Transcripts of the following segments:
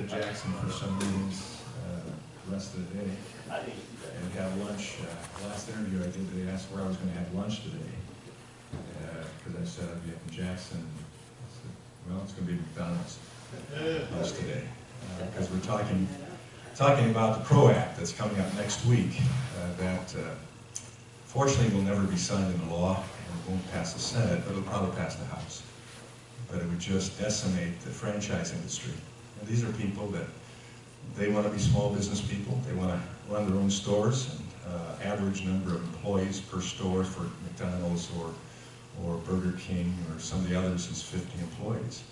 to Jackson for some meetings the rest of the day and have lunch. Last interview I did, they asked where I was going to have lunch today because I said I'd be up in Jackson. I said, well, it's going to be McDonald's lunch today because we're talking about the PRO Act that's coming up next week that fortunately will never be signed into law and won't pass the Senate, but it'll probably pass the House. But it would just decimate the franchise industry. And these are people that they want to be small business people. They want to run their own stores. And average number of employees per store for McDonald's or Burger King or some of the others is 50 employees.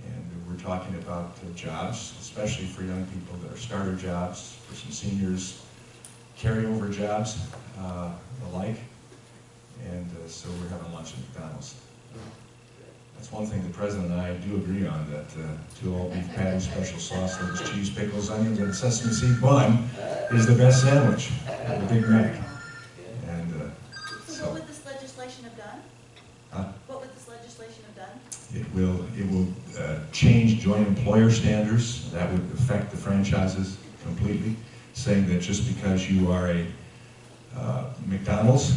And we're talking about jobs, especially for young people that are starter jobs, for some seniors, carryover jobs, the like. And so we're having lunch at McDonald's. That's one thing the President and I do agree on, that 2 all-beef patties, special sauce, lettuce, cheese, pickles, onions, and sesame seed bun is the best sandwich, the Big Mac. And so what would this legislation have done? What would this legislation have done? It will change joint employer standards. That would affect the franchises completely, saying that just because you are a McDonald's,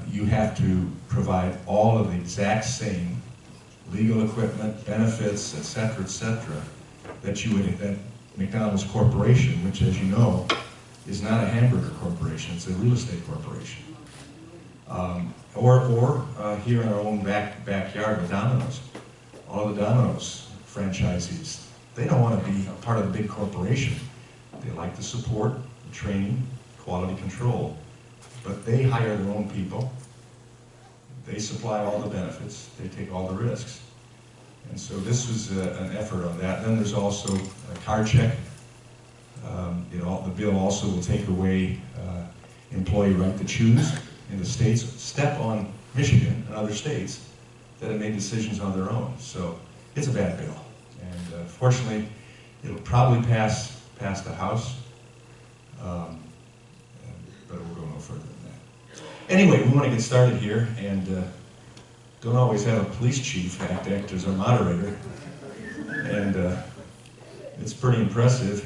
you have to provide all of the exact same legal equipment, benefits, et cetera, that McDonald's Corporation, which, as you know, is not a hamburger corporation, it's a real estate corporation. Or here in our own backyard with Domino's, all of the Domino's franchisees, they don't want to be part of the big corporation. They like the support, the training, quality control. But they hire their own people, they supply all the benefits, they take all the risks. And so this was an effort on that. Then there's also a card check. The bill also will take away employee right to choose in the states, step on Michigan and other states that have made decisions on their own. So it's a bad bill. And fortunately, it'll probably pass the House. But we'll go no further than that. Anyway, we want to get started here, and don't always have a police chief act as our moderator, and it's pretty impressive.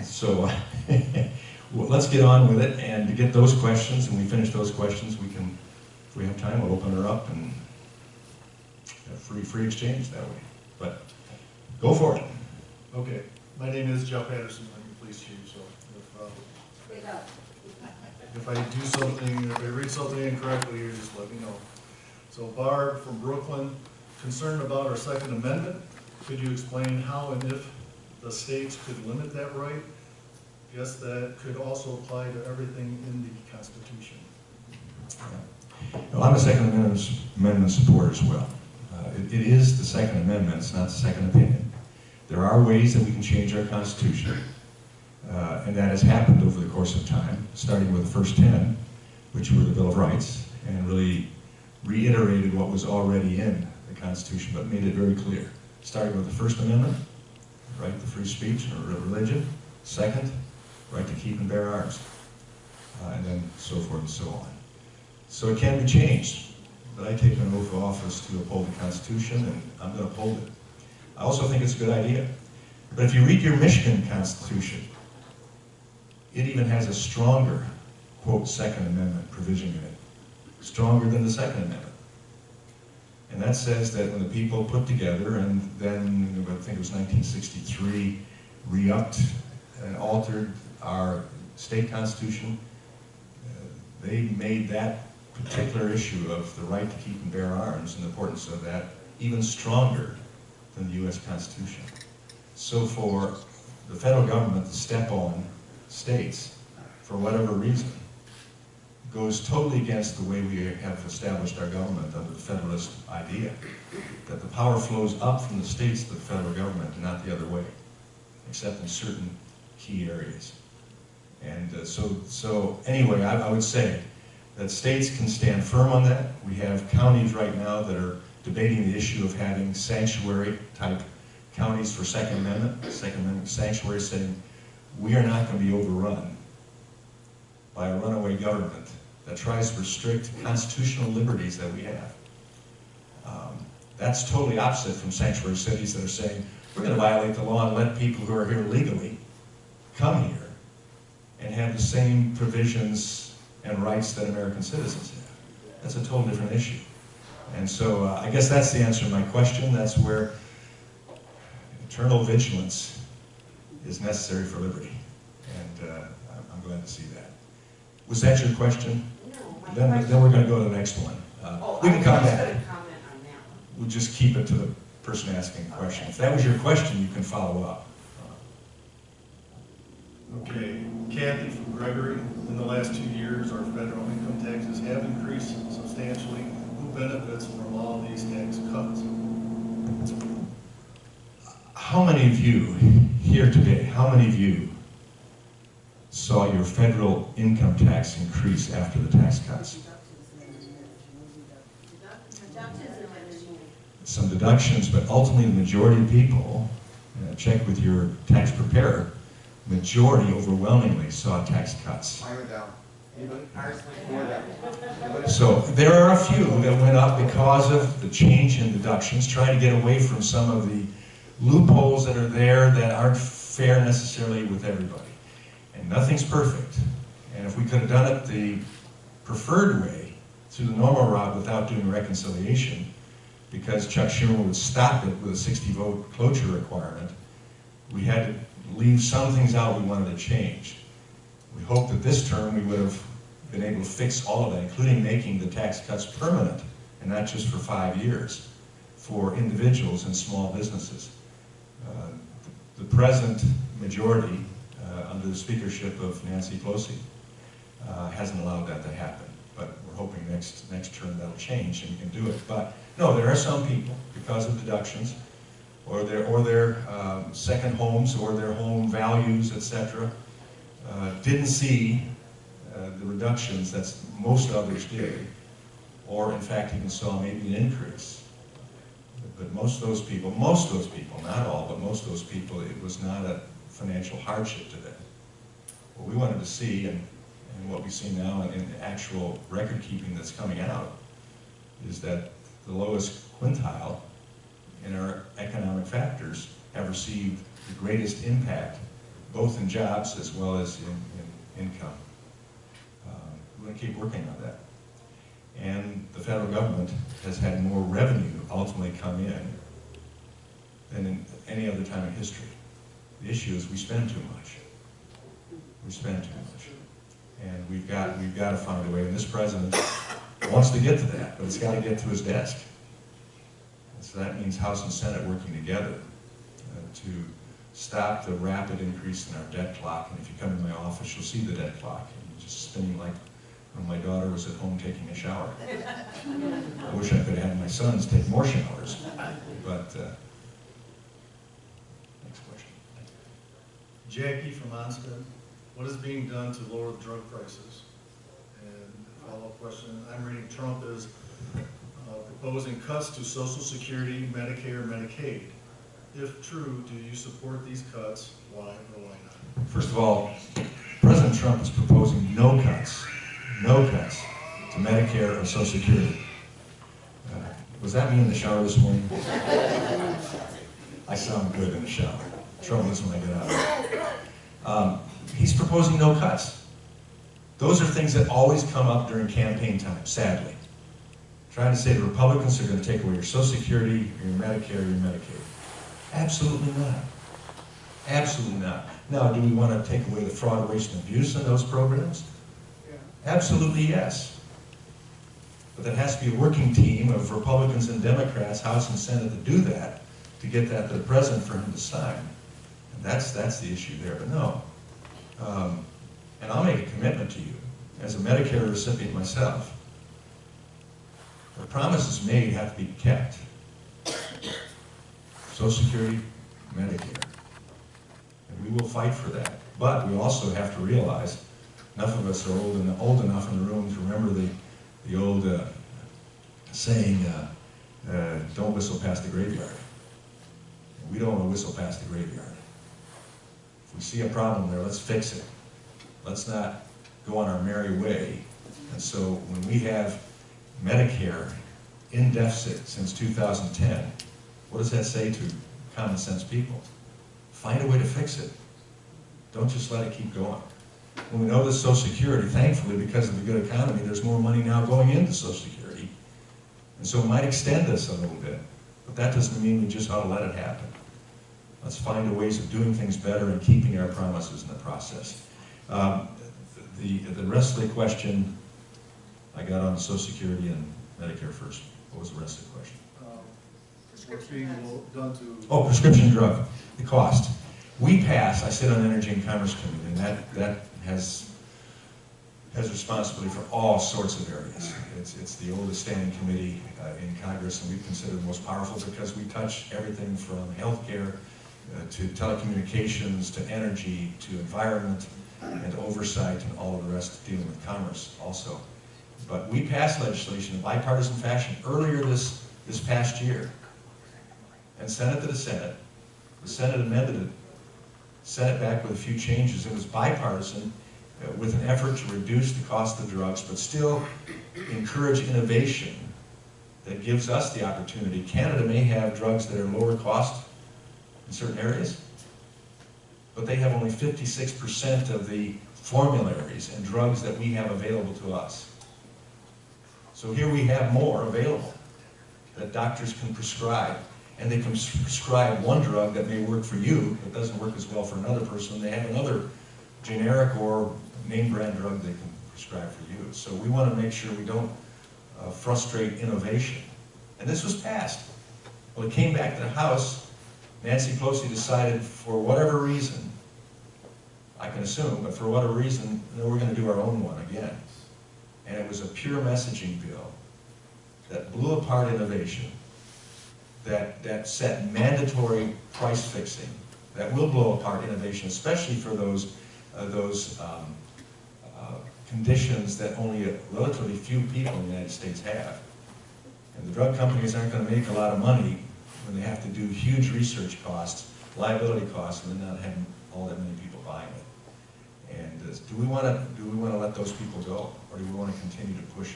So well, let's get on with it, and to get those questions, and we finish those questions, we can, if we have time, we'll open her up and have free exchange that way. But go for it. Okay, my name is Jeff Patterson. I'm the police chief, so if I do something, if I read something incorrectly, you just let me know. So Barb from Brooklyn, concerned about our Second Amendment. Could you explain how and if the states could limit that right? Yes, that could also apply to everything in the Constitution. Well, I'm a Second Amendment supporter as well. It is the Second Amendment, it's not the second opinion. There are ways that we can change our Constitution. And that has happened over the course of time, starting with the first 10, which were the Bill of Rights, and really reiterated what was already in the Constitution, but made it very clear. Starting with the First Amendment, right to free speech and religion. Second, right to keep and bear arms. And then so forth and so on. So it can be changed, but I take an oath of office to uphold the Constitution, and I'm going to uphold it. I also think it's a good idea. But if you read your Michigan Constitution, it even has a stronger, quote, Second Amendment provision in it. Stronger than the Second Amendment. And that says that when the people put together, and then, I think it was 1963, re-upped and altered our state constitution, they made that particular issue of the right to keep and bear arms and the importance of that even stronger than the U.S. Constitution. So for the federal government to step on states, for whatever reason, goes totally against the way we have established our government under the Federalist idea, that the power flows up from the states to the federal government and not the other way, except in certain key areas. And so anyway, I would say that states can stand firm on that. We have counties right now that are debating the issue of having sanctuary-type counties for Second Amendment sanctuary, saying we are not going to be overrun by a runaway government that tries to restrict constitutional liberties that we have. That's totally opposite from sanctuary cities that are saying, we're going to violate the law and let people who are here legally come here and have the same provisions and rights that American citizens have. That's a totally different issue. And so I guess that's the answer to my question. That's where eternal vigilance is necessary for liberty. And I'm glad to see that. Was that your question? No. Then we're going to go to the next one. We can come back. Comment on that one. We'll just keep it to the person asking the question. If that was your question, you can follow up. Okay, Kathy from Gregory, in the last 2 years, our federal income taxes have increased substantially. Who benefits from all these tax cuts? How many of you here today, how many of you saw your federal income tax increase after the tax cuts? Some deductions, but ultimately the majority of people, check with your tax preparer, majority overwhelmingly saw tax cuts. I went down. Anybody? Ours went down. So there are a few that went up because of the change in deductions, trying to get away from some of the loopholes that are there that aren't fair necessarily with everybody. And nothing's perfect. And if we could have done it the preferred way, through the normal route without doing reconciliation, because Chuck Schumer would stop it with a 60-vote cloture requirement, we had to leave some things out we wanted to change. We hope that this term we would have been able to fix all of that, including making the tax cuts permanent, and not just for 5 years, for individuals and small businesses. The present majority, under the speakership of Nancy Pelosi, hasn't allowed that to happen. But we're hoping next term that'll change and we can do it. But no, there are some people, because of deductions, or their second homes, or their home values, etc., didn't see the reductions that most others did, or in fact even saw maybe an increase. But most of those people, not all, but most of those people, it was not a financial hardship to them. What we wanted to see, and what we see now in the actual record keeping that's coming out, is that the lowest quintile in our economic factors have received the greatest impact, both in jobs as well as in income. We're going to keep working on that. And the federal government has had more revenue ultimately come in than in any other time in history. The issue is we spend too much. We spend too much. And we've got to find a way, and this president wants to get to that, but it's got to get to his desk. And so that means House and Senate working together to stop the rapid increase in our debt clock. And if you come to my office, you'll see the debt clock. And it's just spinning like when my daughter was at home taking a shower. I wish I could have had my sons take more showers. But next question. Jackie from Onsted, what is being done to lower the drug prices? And follow-up question, I'm reading Trump is proposing cuts to Social Security, Medicare, Medicaid. If true, do you support these cuts? Why or why not? First of all, President Trump is proposing no cuts to Medicare or Social Security. Was that me in the shower this morning? I sound good in the shower. Trouble is when I get out. He's proposing no cuts. Those are things that always come up during campaign time, sadly. Trying to say the Republicans are going to take away your Social Security, your Medicare, your Medicaid. Absolutely not. Absolutely not. Now, do we want to take away the fraud, waste, and abuse in those programs? Absolutely yes. But there has to be a working team of Republicans and Democrats, House and Senate, to do that, to get that to the President for him to sign. And that's the issue there. But no. And I'll make a commitment to you, as a Medicare recipient myself. The promises made have to be kept. Social Security, Medicare. And we will fight for that. But we also have to realize, enough of us are old enough in the room to remember the old saying, don't whistle past the graveyard. We don't want to whistle past the graveyard. If we see a problem there, let's fix it. Let's not go on our merry way. And so when we have Medicare in deficit since 2010. What does that say to common sense people? Find a way to fix it. Don't just let it keep going. When we know that Social Security, thankfully, because of the good economy, there's more money now going into Social Security. And so it might extend this a little bit. But that doesn't mean we just ought to let it happen. Let's find ways of doing things better and keeping our promises in the process. The rest of the question I got on Social Security and Medicare first. What was the rest of the question? What's being done to? Oh, prescription drug, the cost. We pass, I sit on Energy and Commerce Committee, and that has responsibility for all sorts of areas. It's the oldest standing committee in Congress, and we consider the most powerful because we touch everything from healthcare to telecommunications to energy to environment and oversight and all of the rest dealing with commerce also. But we passed legislation in bipartisan fashion earlier this past year and sent it to the Senate. The Senate amended it, sent it back with a few changes. It was bipartisan with an effort to reduce the cost of drugs, but still encourage innovation that gives us the opportunity. Canada may have drugs that are lower cost in certain areas, but they have only 56% of the formularies and drugs that we have available to us. So here we have more available that doctors can prescribe, and they can prescribe one drug that may work for you, but doesn't work as well for another person. They have another generic or name brand drug they can prescribe for you. So we want to make sure we don't frustrate innovation. And this was passed. Well, it came back to the House. Nancy Pelosi decided, for whatever reason, I can assume, but for whatever reason, no, we're going to do our own one again. And it was a pure messaging bill that blew apart innovation, that set mandatory price fixing, that will blow apart innovation, especially for those conditions that only relatively few people in the United States have. And the drug companies aren't going to make a lot of money when they have to do huge research costs, liability costs, and then not having all that many people buying it. And do we want to let those people go, or do we want to continue to push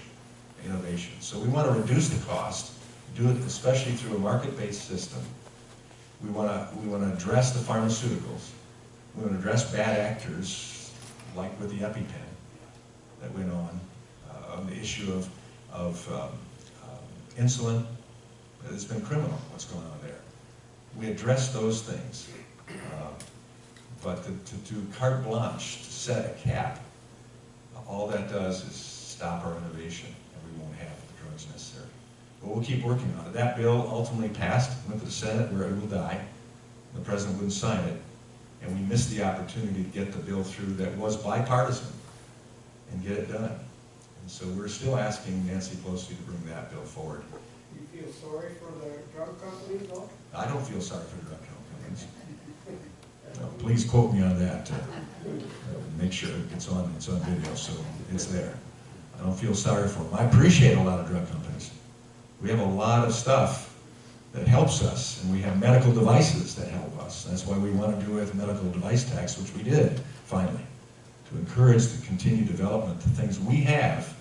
innovation? So we want to reduce the cost, do it especially through a market-based system. We want to address the pharmaceuticals. We want to address bad actors, like with the EpiPen that went on the issue of insulin. It's been criminal what's going on there. We address those things. But to do carte blanche, to set a cap, all that does is stop our innovation, and we won't have the drugs necessary. But we'll keep working on it. That bill ultimately passed, went to the Senate, where it will die. The President wouldn't sign it, and we missed the opportunity to get the bill through that was bipartisan and get it done. And so we're still asking Nancy Pelosi to bring that bill forward. You feel sorry for the drug companies, though? I don't feel sorry for the drug companies. No, please quote me on that. Make sure it's on video, so it's there. I don't feel sorry for them. I appreciate a lot of drug companies. We have a lot of stuff that helps us, and we have medical devices that help us. That's why we want to do a medical device tax, which we did, finally, to encourage the continued development of things we have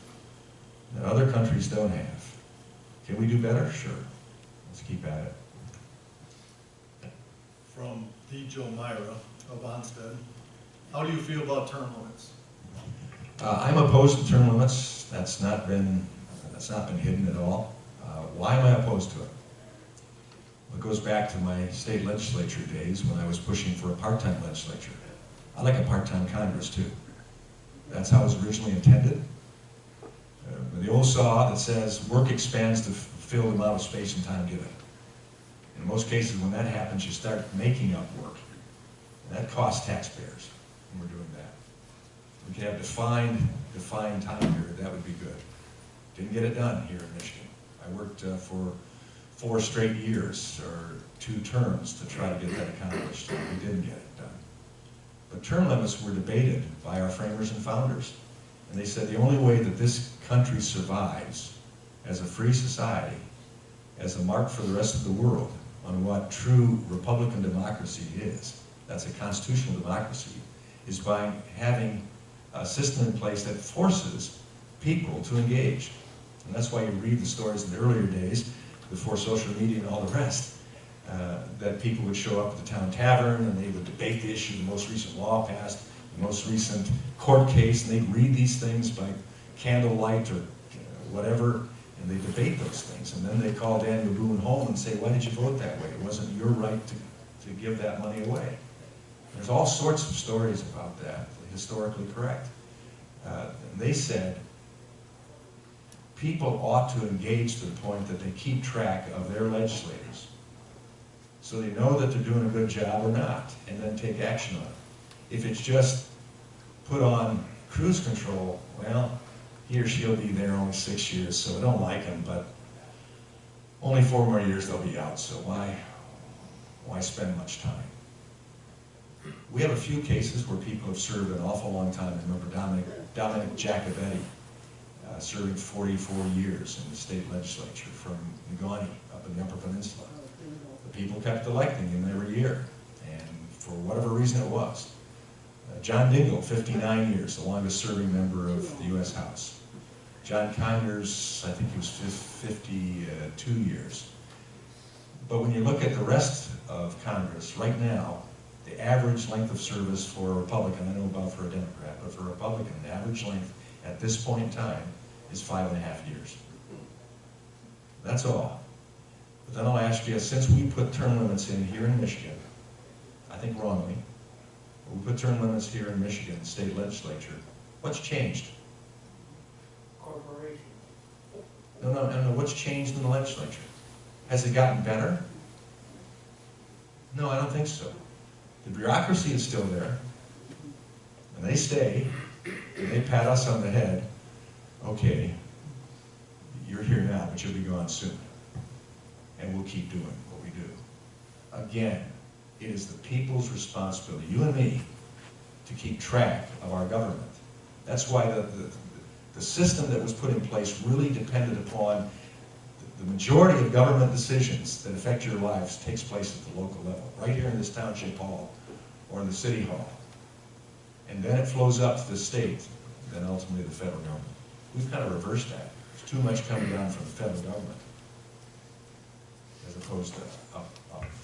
that other countries don't have. Can we do better? Sure. Let's keep at it. From the Joe Myra of Onsted, how do you feel about term limits? I'm opposed to term limits. That's not been hidden at all. Why am I opposed to it? Well, it goes back to my state legislature days when I was pushing for a part-time legislature. I like a part-time Congress too. That's how it was originally intended. The old saw that says work expands to fill the amount of space and time given. In most cases, when that happens, you start making up work. And that costs taxpayers when we're doing that. We could have defined time period. That would be good. Didn't get it done here in Michigan. I worked for 4 straight years, or 2 terms, to try to get that accomplished. We didn't get it done. But term limits were debated by our framers and founders. And they said the only way that this country survives as a free society, as a mark for the rest of the world on what true Republican democracy is, that's a constitutional democracy, is by having a system in place that forces people to engage. And that's why you read the stories in the earlier days, before social media and all the rest, that people would show up at the town tavern and they would debate the issue, the most recent law passed, the most recent court case, and they'd read these things by candlelight or whatever, and they debate those things. And then they call Daniel Boone home and say, why did you vote that way? It wasn't your right to give that money away. There's all sorts of stories about that, historically correct. And they said, people ought to engage to the point that they keep track of their legislators, so they know that they're doing a good job or not, and then take action on it. If it's just put on cruise control, well, he or she'll be there only 6 years, so I don't like him, but only 4 more years they'll be out, so why spend much time? We have a few cases where people have served an awful long time. I remember Dominic Jacobetti serving 44 years in the state legislature from Negani up in the Upper Peninsula. The people kept electing him every year, and for whatever reason it was. John Dingell, 59 years, the longest serving member of the U.S. House. John Conyers, I think he was 52 years. But when you look at the rest of Congress, right now, the average length of service for a Republican, I know about for a Democrat, but for a Republican, the average length at this point in time is 5.5 years. That's all. But then I'll ask you, since we put term limits in here in Michigan, I think wrongly, but we put term limits here in Michigan, the state legislature, what's changed? Corporation. No, what's changed in the legislature? Has it gotten better? No, I don't think so. The bureaucracy is still there, and they stay, and they pat us on the head. Okay, you're here now, but you'll be gone soon. And we'll keep doing what we do. Again, it is the people's responsibility, you and me, to keep track of our government. That's why the system that was put in place really depended upon the majority of government decisions that affect your lives takes place at the local level, right here in this township hall or in the city hall. And then it flows up to the state, then ultimately the federal government. We've kind of reversed that. There's too much coming down from the federal government as opposed to up.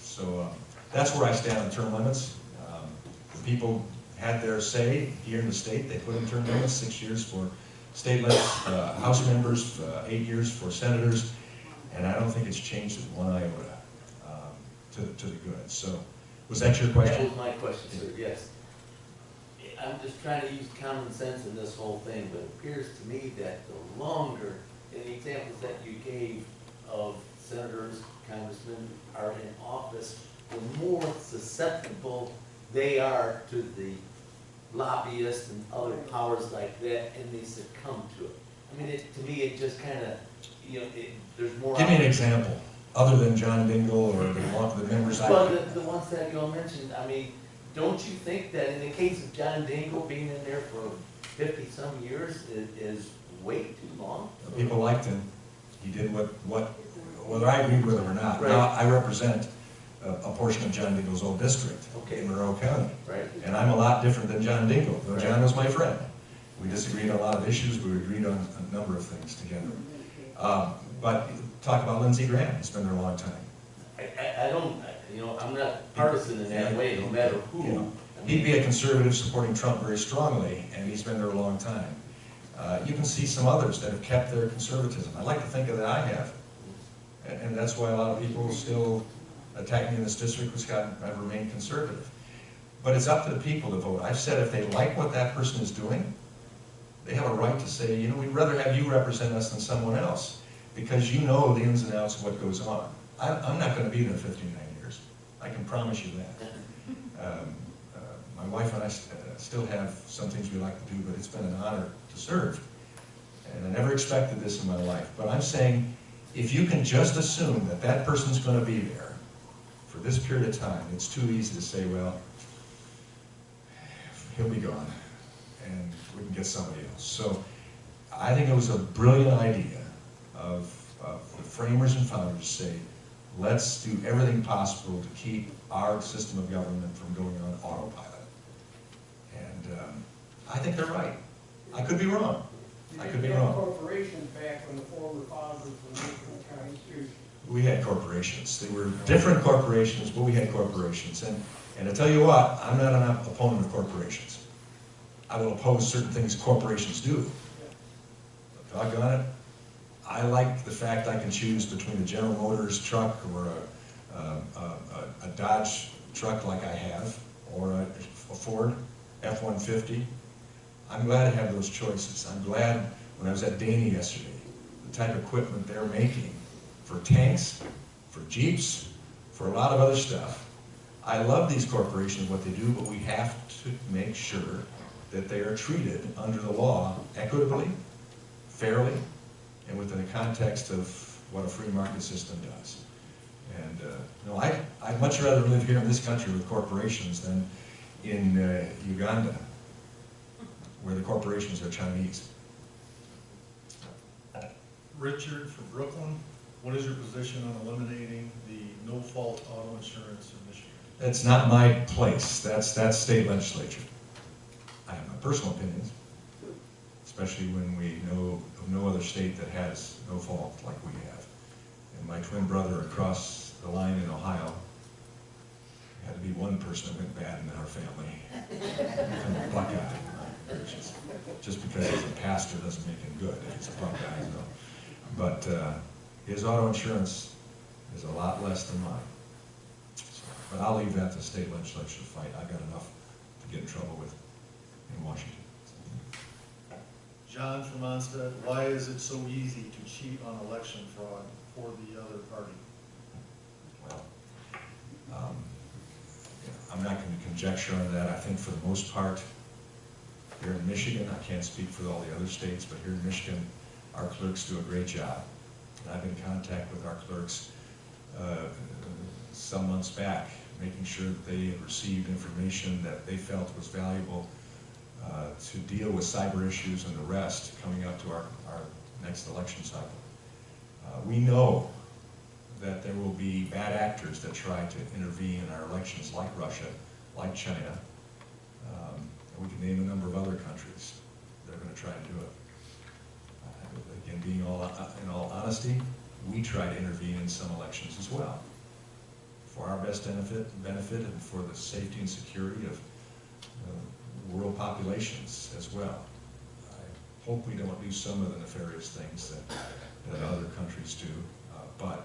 So that's where I stand on term limits. The people had their say here in the state. They put in term limits, 6 years for state House members, 8 years for senators. And I don't think it's changed it one iota to the good. So, was that your question? That was my question, sir, yes. I'm just trying to use common sense in this whole thing, but it appears to me that the longer, in the examples that you gave of senators, congressmen are in office, the more susceptible they are to the lobbyists and other powers like that, and they succumb to it. I mean, to me, it just kind of, there's more. Give me an example, other than John Dingell or the members. Well, the ones that you all mentioned, I mean, don't you think that in the case of John Dingell being in there for 50-some years is way too long? People liked him. He did whether I agreed with him or not. Right. Now, I represent a portion of John Dingell's old district in Monroe County. Right. And I'm a lot different than John Dingell, though John was my friend. We disagreed on a lot of issues, we agreed on a number of things together. But talk about Lindsey Graham, he's been there a long time. I don't, I'm not partisan in that way, no matter who. You know, he'd be a conservative supporting Trump very strongly, and he's been there a long time. You can see some others that have kept their conservatism. I like to think that I have. And that's why a lot of people still attack me in this district, which I've remained conservative. But it's up to the people to vote. I've said if they like what that person is doing, they have a right to say, we'd rather have you represent us than someone else, because you know the ins and outs of what goes on. I'm not going to be there 59 years. I can promise you that. My wife and I still have some things we like to do, but it's been an honor to serve. And I never expected this in my life. But I'm saying, if you can just assume that that person's going to be there for this period of time, it's too easy to say, well, he'll be gone, and we can get somebody else. So I think it was a brilliant idea of the framers and founders to say, let's do everything possible to keep our system of government from going on autopilot. And I think they're right. I could be wrong. I could be wrong. Corporation back when the former we had corporations. They were different corporations, but we had corporations. And to tell you what, I'm not an opponent of corporations. I will oppose certain things corporations do. But doggone it, I like the fact I can choose between a General Motors truck or a Dodge truck like I have, or a Ford F-150. I'm glad to have those choices. I'm glad when I was at Danny yesterday, the type of equipment they're making for tanks, for Jeeps, for a lot of other stuff. I love these corporations, what they do, but we have to make sure that they are treated under the law equitably, fairly, and within the context of what a free market system does. And no, I'd much rather live here in this country with corporations than in Uganda, where the corporations are Chinese. Richard from Brooklyn, what is your position on eliminating the no-fault auto insurance in Michigan? It's not my place. That's state legislature. I have my personal opinions, especially when we know of no other state that has no fault like we have. And my twin brother across the line in Ohio, had to be one person that went bad in our family. Buckeye. Just because he's a pastor doesn't make him good. He's a Buckeye, you know. But his auto insurance is a lot less than mine. So, but I'll leave that to state legislature to fight. I've got enough to get in trouble with in Washington. John from Onsted, why is it so easy to cheat on election fraud for the other party? Well, I'm not going to conjecture on that. I think for the most part, here in Michigan, I can't speak for all the other states, but here in Michigan, our clerks do a great job. And I've been in contact with our clerks some months back, making sure that they had received information that they felt was valuable to deal with cyber issues and the rest coming up to our next election cycle. We know that there will be bad actors that try to intervene in our elections, like Russia, like China. And we can name a number of other countries that are going to try to do it. Again, being in all honesty, we try to intervene in some elections as well, for our best benefit and for the safety and security of world populations as well. I hope we don't do some of the nefarious things that other countries do, but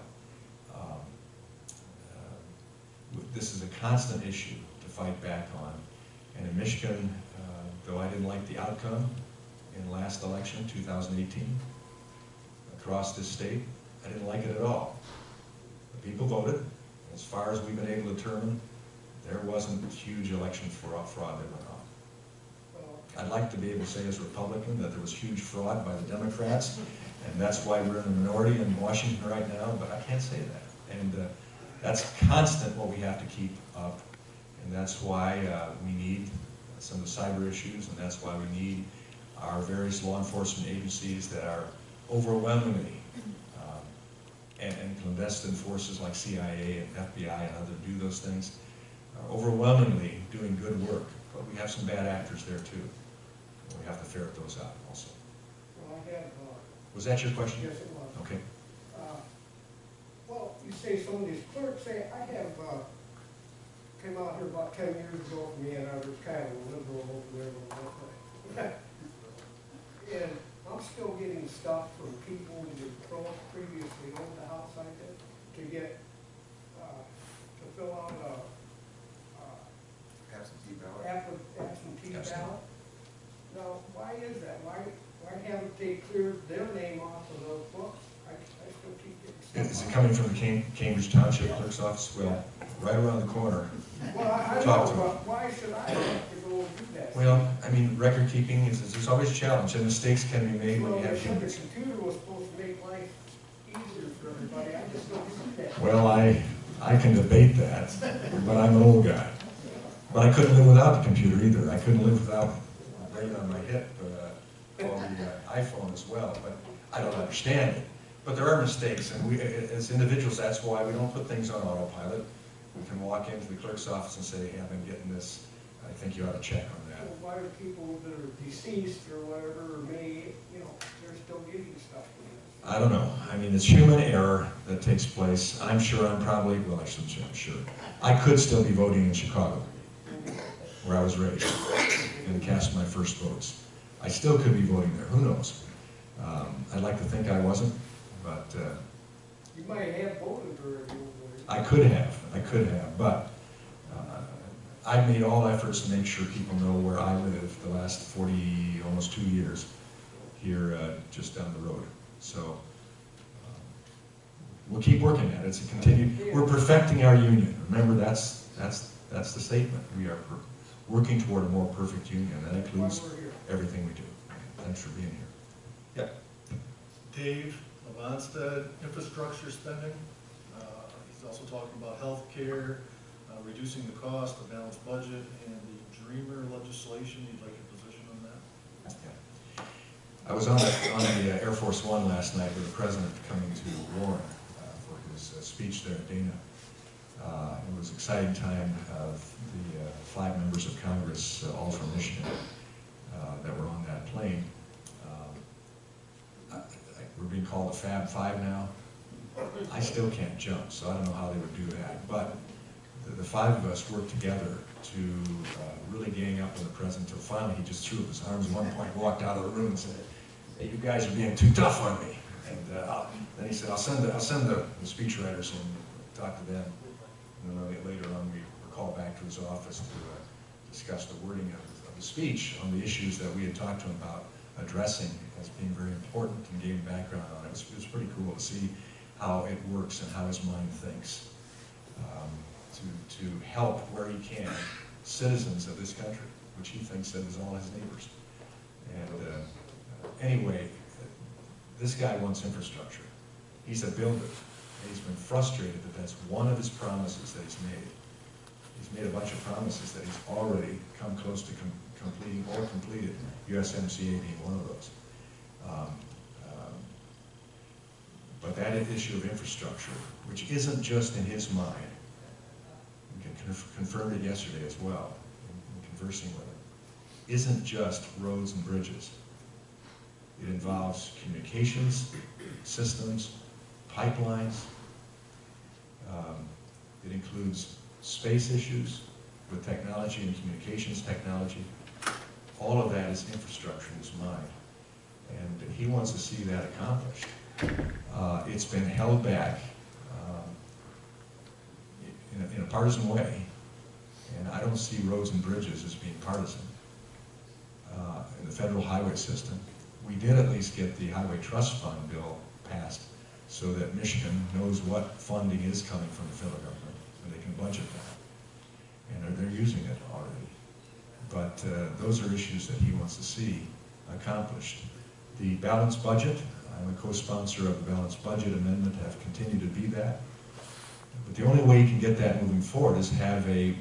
this is a constant issue to fight back on. And in Michigan, though I didn't like the outcome in last election, 2018, across this state, I didn't like it at all. The people voted. As far as we've been able to determine, there wasn't huge election fraud that went on. I'd like to be able to say as a Republican that there was huge fraud by the Democrats, and that's why we're in the minority in Washington right now, but I can't say that. And that's constant what we have to keep up, and that's why we need some of the cyber issues, and that's why we need our various law enforcement agencies that are overwhelmingly and clandestine forces like CIA and FBI and others do those things, are overwhelmingly doing good work. But we have some bad actors there too. And we have to ferret those out also. Well, I had, Was that your question? yes, it was. Okay. Well, you say some of these clerks say, I have, came out here about 10 years ago from me, and I was kind of a liberal over there. And I'm still getting stuff from people who previously owned the house I did to get, to fill out Absentee ballot. absentee Absentee. ballot. Now, why is that? Why haven't they cleared their name off of those books? I still keep getting Is stuff. it coming from the Cambridge Township Clerk's Office? Well, right around the corner. Well, I know, Talk to them. but why should I have to go and do that? Well, I mean, record keeping there's always a challenge, and mistakes can be made when Well, you have they said the humans. computer was supposed to make life easier for everybody, I just don't see that. Well, I can debate that, but I'm an old guy. But I couldn't live without the computer either. I couldn't live without right on my hip or the iPhone as well. But I don't understand it. But there are mistakes, and we, as individuals, that's why we don't put things on autopilot. We can walk into the clerk's office and say, hey, I've been getting this. I think you ought to check on that. Well, why are people that are deceased or whatever, or may, you know, they're still getting stuff from this? I don't know. I mean, it's human error that takes place. I'm sure I'm probably, well, I shouldn't say I'm sure. I could still be voting in Chicago, where I was raised, and cast my first votes. I still could be voting there, who knows? I'd like to think I wasn't, but You might have voted for it. I could have, but I've made all efforts to make sure people know where I live the last 40, almost 2 years, here just down the road. So we'll keep working at it. It's a continued. We're perfecting our union. Remember, that's the statement. We are working toward a more perfect union. That includes everything we do. Thanks for being here. Yep. Dave of Onsted, infrastructure spending. He's also talking about health care, reducing the cost, the balanced budget, and the Dreamer legislation. You'd like a position on that? Yeah. I was on the Air Force One last night with the president coming to Warren for his speech there at Dana. It was an exciting time of the 5 members of Congress, all from Michigan, that were on that plane. We're being called the Fab Five now. I still can't jump, so I don't know how they would do that. But the 5 of us worked together to really gang up on the president until finally he just threw up his arms at one point, walked out of the room and said, "Hey, you guys are being too tough on me." And then he said, I'll send the speechwriters and talk to them. And then later on we were called back to his office to discuss the wording of the speech on the issues that we had talked to him about addressing as being very important and gave background on it. It was pretty cool to see how it works and how his mind thinks to help where he can citizens of this country, which he thinks of as all his neighbors. And anyway, this guy wants infrastructure. He's a builder, and he's been frustrated that that's one of his promises that he's made. He's made a bunch of promises that he's already come close to completing or completed, USMCA being one of those. But that issue of infrastructure, which isn't just in his mind, we confirmed it yesterday as well, in conversing with him, isn't just roads and bridges. It involves communications, systems, pipelines. It includes space issues with technology and communications technology. All of that is infrastructure in his mind. And he wants to see that accomplished. It's been held back in a partisan way, and I don't see roads and bridges as being partisan. In the federal highway system, we did at least get the Highway Trust Fund bill passed so that Michigan knows what funding is coming from the federal government, and they can budget that. And they're using it already. But those are issues that he wants to see accomplished. The balanced budget, I'm a co-sponsor of the balanced budget amendment, have continued to be that. But the only way you can get that moving forward is have a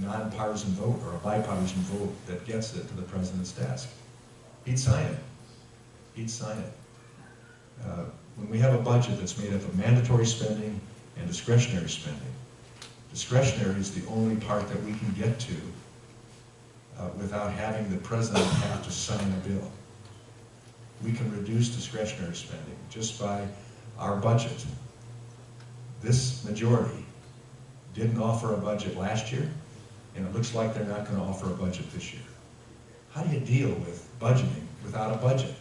nonpartisan vote or a bipartisan vote that gets it to the president's desk. He'd sign it. He'd sign it. When we have a budget that's made up of mandatory spending and discretionary spending, discretionary is the only part that we can get to without having the president have to sign a bill. We can reduce discretionary spending just by our budget. This majority didn't offer a budget last year, and it looks like they're not going to offer a budget this year. How do you deal with budgeting without a budget?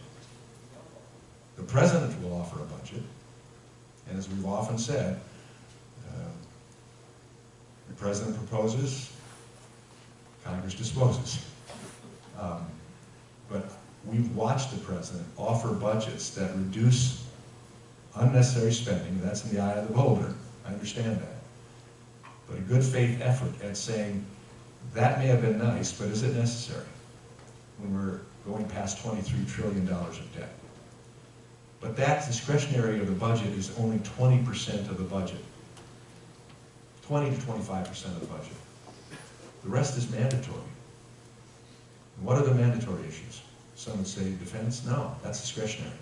The president will offer a budget, and as we've often said, the president proposes, Congress disposes. But we've watched the president offer budgets that reduce unnecessary spending. That's in the eye of the beholder. I understand that. But a good faith effort at saying, that may have been nice, but is it necessary when we're going past $23 trillion of debt? But that discretionary of the budget is only 20% of the budget. 20 to 25% of the budget. The rest is mandatory. And what are the mandatory issues? Some would say defense? No, that's discretionary.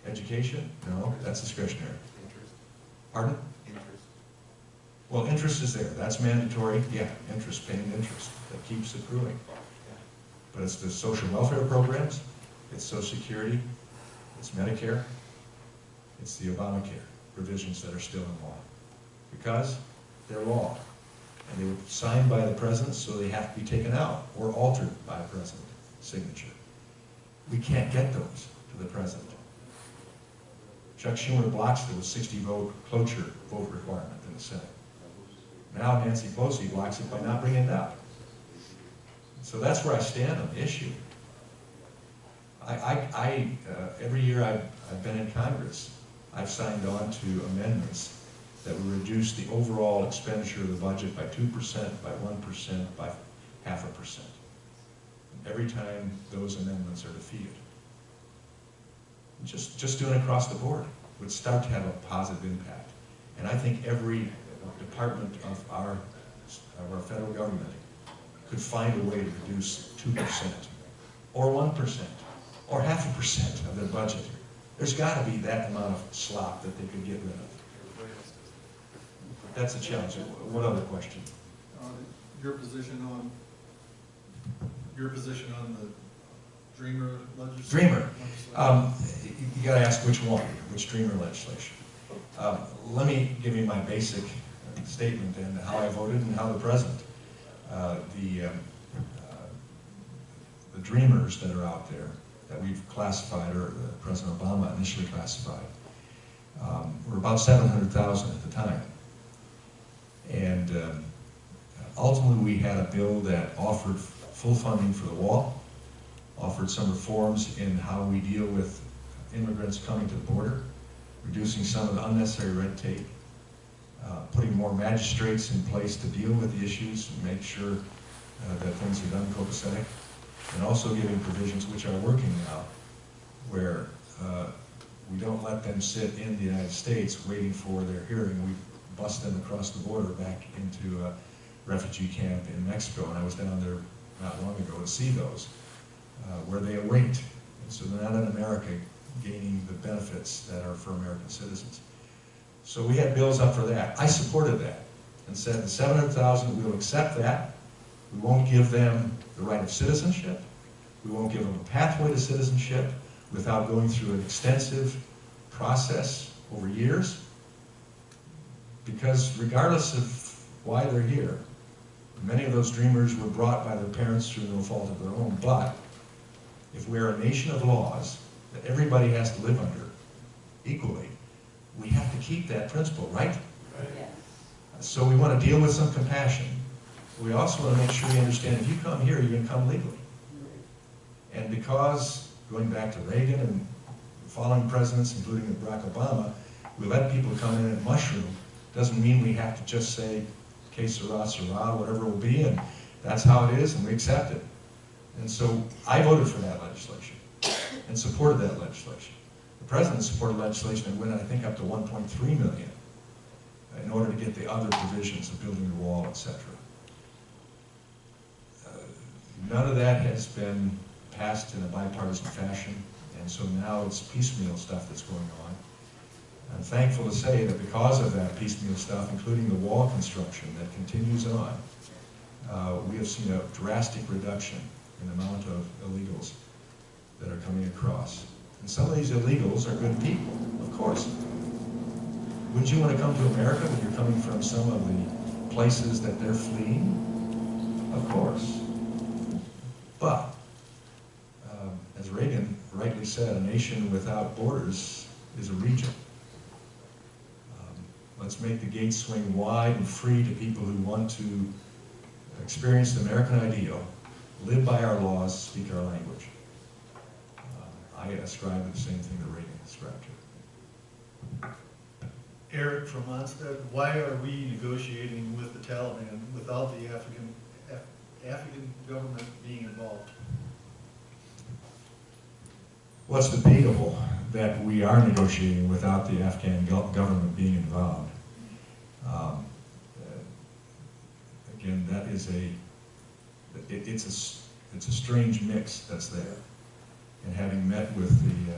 Education? No, that's discretionary. Interest. Pardon? Interest. Well, interest is there. That's mandatory. Yeah, interest, paying interest. That keeps accruing. But it's the social welfare programs, It's Social Security, it's Medicare, it's the Obamacare provisions that are still in law. Because they're law. And they were signed by the president, so they have to be taken out or altered by a president's signature. We can't get those to the president. Chuck Schumer blocks the 60-vote cloture vote requirement in the Senate. Now Nancy Pelosi blocks it by not bringing it up. So that's where I stand on the issue. Every year I've been in Congress, I've signed on to amendments that would reduce the overall expenditure of the budget by 2%, by 1%, by 0.5%. Every time those amendments are defeated. Just doing it across the board would start to have a positive impact. And I think every department of our federal government could find a way to reduce 2% or 1% or 0.5% of their budget. There's got to be that amount of slop that they could get rid of. That's a challenge. What other question? Your position on the Dreamer legislation? Dreamer. You got to ask which one, which Dreamer legislation. Let me give you my basic statement and how I voted and how the president. The Dreamers that are out there that we've classified, or President Obama initially classified, were about 700,000 at the time. And ultimately we had a bill that offered full funding for the wall, offered some reforms in how we deal with immigrants coming to the border, reducing some of the unnecessary red tape, putting more magistrates in place to deal with the issues and make sure that things are done copacetic, and also giving provisions which are working now, where we don't let them sit in the United States waiting for their hearing. We bust them across the border back into a refugee camp in Mexico, and I was down there not long ago to see those, where they await. And so they're not in America gaining the benefits that are for American citizens. So we had bills up for that. I supported that and said the 700,000, we'll accept that. We won't give them the right of citizenship. We won't give them a pathway to citizenship without going through an extensive process over years. Because regardless of why they're here, many of those Dreamers were brought by their parents through no fault of their own. But if we're a nation of laws that everybody has to live under equally, we have to keep that principle, right? Yes. So we want to deal with some compassion. We also want to make sure we understand if you come here, you're going to come legally. And because, going back to Reagan and the following presidents, including Barack Obama, we let people come in and mushroom, doesn't mean we have to just say, que sera, sera, whatever it will be, and that's how it is, and we accept it. And so I voted for that legislation and supported that legislation. The president supported legislation that went, I think, up to 1.3 million in order to get the other provisions of building the wall, etc. None of that has been passed in a bipartisan fashion, and so now it's piecemeal stuff that's going on. I'm thankful to say that because of that piecemeal stuff, including the wall construction that continues on, we have seen a drastic reduction in the amount of illegals that are coming across. And some of these illegals are good people, of course. Wouldn't you want to come to America when you're coming from some of the places that they're fleeing? Of course. But, as Reagan rightly said, a nation without borders is a region. Let's make the gates swing wide and free to people who want to experience the American ideal, live by our laws, speak our language. I ascribe to the same thing that Reagan ascribed to. Eric from Onsted, why are we negotiating with the Taliban without the Afghan government being involved? Well, it's debatable that we are negotiating without the Afghan government being involved. Again, that is it's a strange mix that's there. And having met with the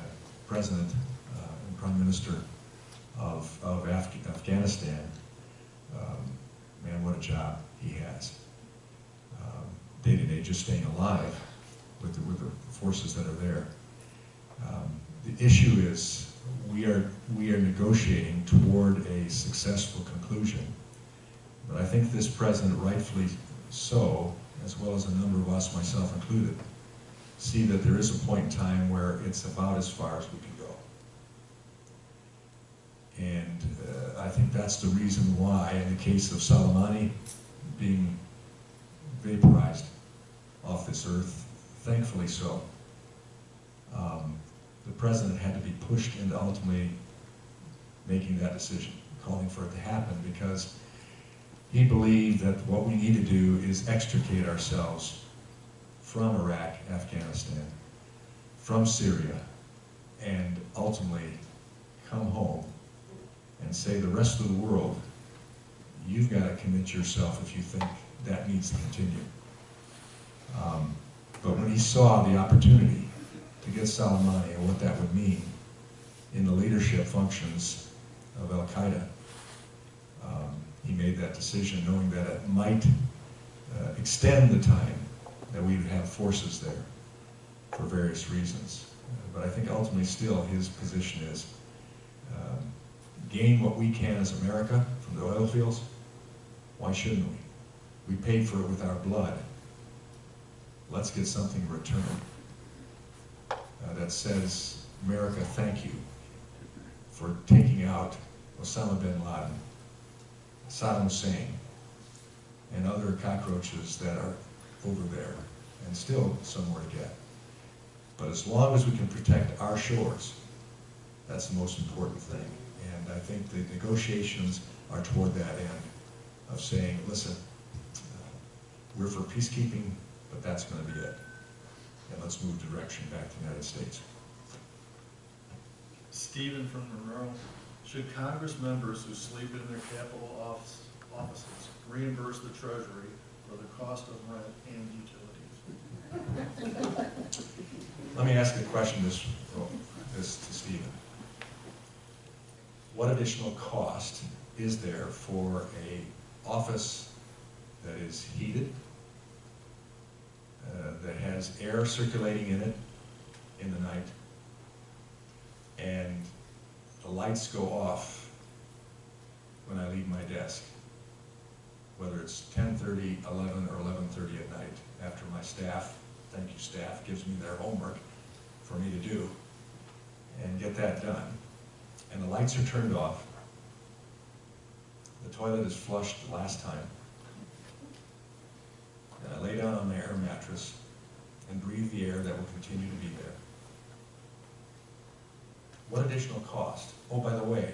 President and Prime Minister of Afghanistan, man, what a job he has. Day to day, just staying alive with the forces that are there. issue is we are negotiating toward a successful conclusion. But I think this president, rightfully so, as well as a number of us, myself included, see that there is a point in time where it's about as far as we can go. And I think that's the reason why, in the case of Soleimani being vaporized off this earth, thankfully so, the president had to be pushed into ultimately making that decision, calling for it to happen, because he believed that what we need to do is extricate ourselves from Iraq, Afghanistan, from Syria, and ultimately come home and say, the rest of the world, you've got to commit yourself if you think that needs to continue. But when he saw the opportunity to get Soleimani and what that would mean in the leadership functions of Al-Qaeda, he made that decision knowing that it might extend the time that we would have forces there for various reasons. But I think ultimately still his position is gain what we can as America from the oil fields. Why shouldn't we? We paid for it with our blood. Let's get something in return that says, America, thank you for taking out Osama bin Laden, Saddam Hussein, and other cockroaches that are over there, and still some more to get. But as long as we can protect our shores, that's the most important thing. And I think the negotiations are toward that end of saying, listen, we're for peacekeeping, but that's going to be it. And let's move direction back to the United States. Stephen from Monroe, should Congress members who sleep in their capital offices reimburse the Treasury for the cost of rent and utilities? Let me ask a question this to Stephen. What additional cost is there for an office that is heated, that has air circulating in it in the night, and the lights go off when I leave my desk, whether it's 10:30, 11, or 11:30 at night, after my staff, thank you staff, gives me their homework for me to do, and get that done. And the lights are turned off, the toilet is flushed the last time, and I lay down on my air mattress and breathe the air that will continue to be there. What additional cost? Oh, by the way,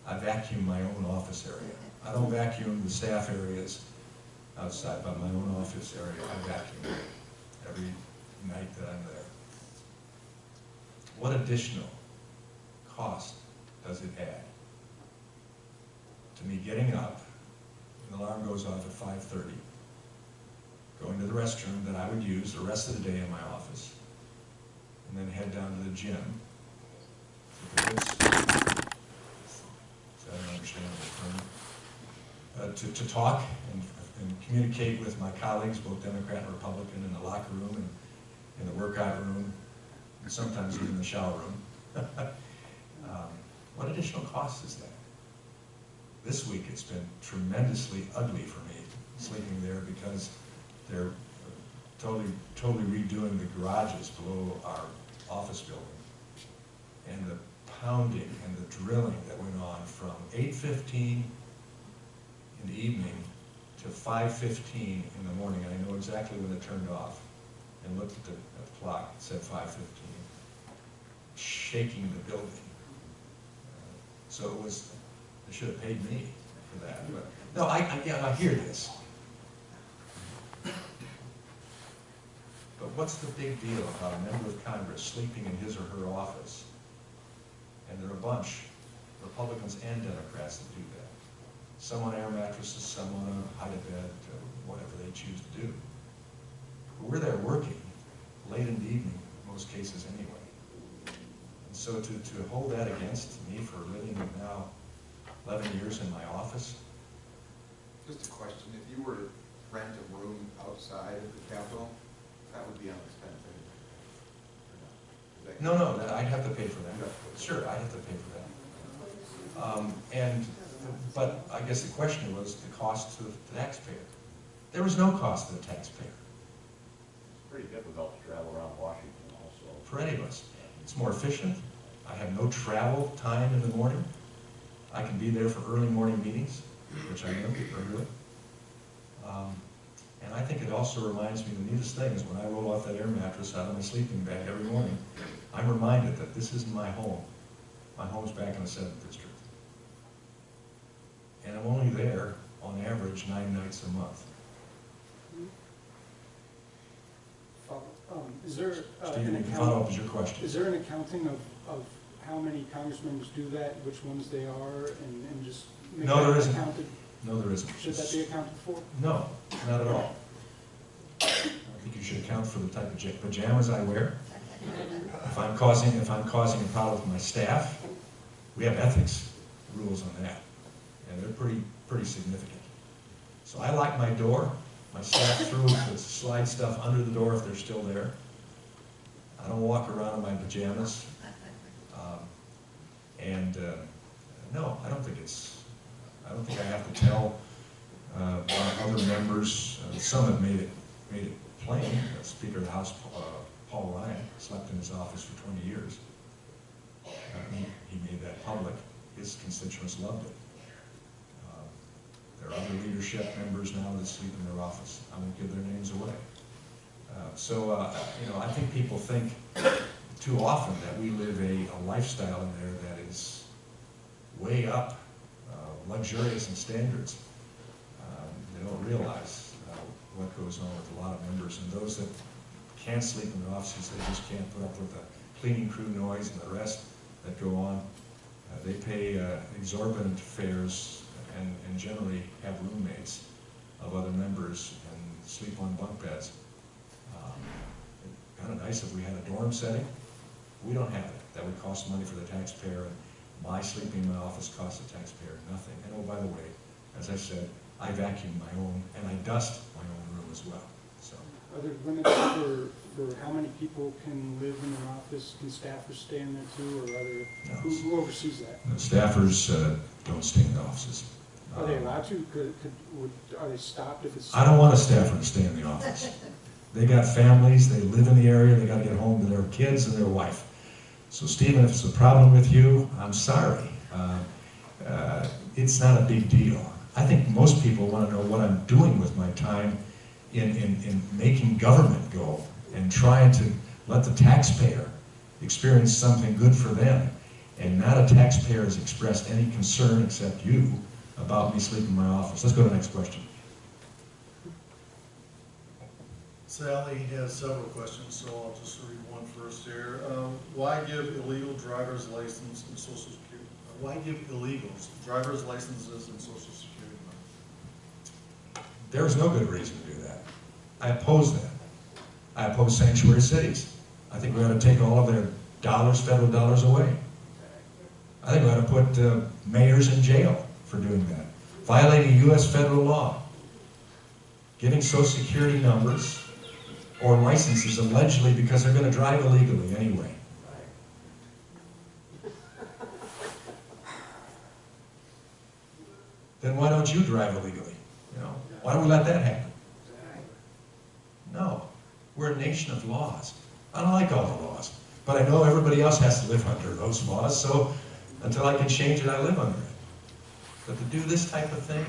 I vacuum my own office area. I don't vacuum the staff areas outside, but my own office area, I vacuum every night that I'm there. What additional cost does it add to me getting up, and the alarm goes off at 5:30, going to the restroom that I would use the rest of the day in my office, and then head down to the gym. Is that an understandable term? To talk and communicate with my colleagues, both Democrat and Republican, in the locker room and in the workout room, and sometimes even the shower room. What additional cost is that? This week it's been tremendously ugly for me sleeping there because they're totally redoing the garages below our office building. And the pounding and the drilling that went on from 8:15 in the evening to 5:15 in the morning. And I know exactly when it turned off, and looked at the clock, it said 5:15, shaking the building. So it was, they should have paid me for that. But no, I hear this. But what's the big deal about a member of Congress sleeping in his or her office? And there are a bunch, Republicans and Democrats, that do that. Some on air mattresses, some on a hide-a-bed, whatever they choose to do. But we're there working late in the evening, in most cases anyway. And so to hold that against me for living now 11 years in my office. Just a question, if you were to rent a room outside of the Capitol, that would be on expense, is that No, I'd have to pay for that. Sure, I'd have to pay for that. But I guess the question was the cost to the taxpayer. There was no cost to the taxpayer. Pretty difficult to travel around Washington also. For any of us. It's more efficient. I have no travel time in the morning. I can be there for early morning meetings, which I am regularly. And I think it also reminds me, the neatest thing is when I roll off that air mattress out of my sleeping bag every morning, I'm reminded that this isn't my home. My home's back in the 7th District. And I'm only there, on average, 9 nights a month. Is there Stephen, an you can follow up with your question. Is there an accounting of how many congressmen do that, which ones they are, and just make No, there that isn't. accounted? No, there isn't. Should that be accounted for? No, not at all. I think you should account for the type of pajamas I wear. If I'm causing a problem with my staff, we have ethics rules on that, and they're pretty significant. So I lock my door. My staff slide stuff under the door if they're still there. I don't walk around in my pajamas. No, I don't think I have to tell other members. Some have made it plain. Speaker of the House, Paul Ryan, slept in his office for 20 years. He made that public. His constituents loved it. There are other leadership members now that sleep in their office. I won't give their names away. I think people think too often that we live a lifestyle in there that is way up, luxurious in standards. They don't realize what goes on with a lot of members, and those that can't sleep in their offices, they just can't put up with the cleaning crew noise and the rest that go on. They pay exorbitant fares and generally have roommates of other members and sleep on bunk beds. Kind of nice if we had a dorm setting. We don't have it. That would cost money for the taxpayer, and my sleeping in my office costs the taxpayer nothing. And oh, by the way, as I said, I vacuum my own and I dust my own room as well. So, Are there limits for how many people can live in an office? Can staffers stay in there too, or No. who oversees that? the staffers don't stay in the offices. Are they allowed to? Are they stopped if it's? I don't want a staffer to stay in the office. They got families, they live in the area, they gotta get home to their kids and their wife. So Stephen, if it's a problem with you, I'm sorry. It's not a big deal. I think most people wanna know what I'm doing with my time in making government go and trying to let the taxpayer experience something good for them. And not a taxpayer has expressed any concern except you about me sleeping in my office. Let's go to the next question. Sally has several questions, so I'll just read one first here. Why give illegal driver's license and social security? Why give illegals driver's licenses and social security numbers? There is no good reason to do that. I oppose that. I oppose sanctuary cities. I think we ought to take all of their dollars, federal dollars, away. I think we ought to put mayors in jail for doing that. Violating U.S. federal law. Giving social security numbers or licenses allegedly because they're going to drive illegally anyway. Then why don't you drive illegally? Why don't we let that happen? No, we're a nation of laws. I don't like all the laws, but I know everybody else has to live under those laws, so until I can change it, I live under it. But to do this type of thing,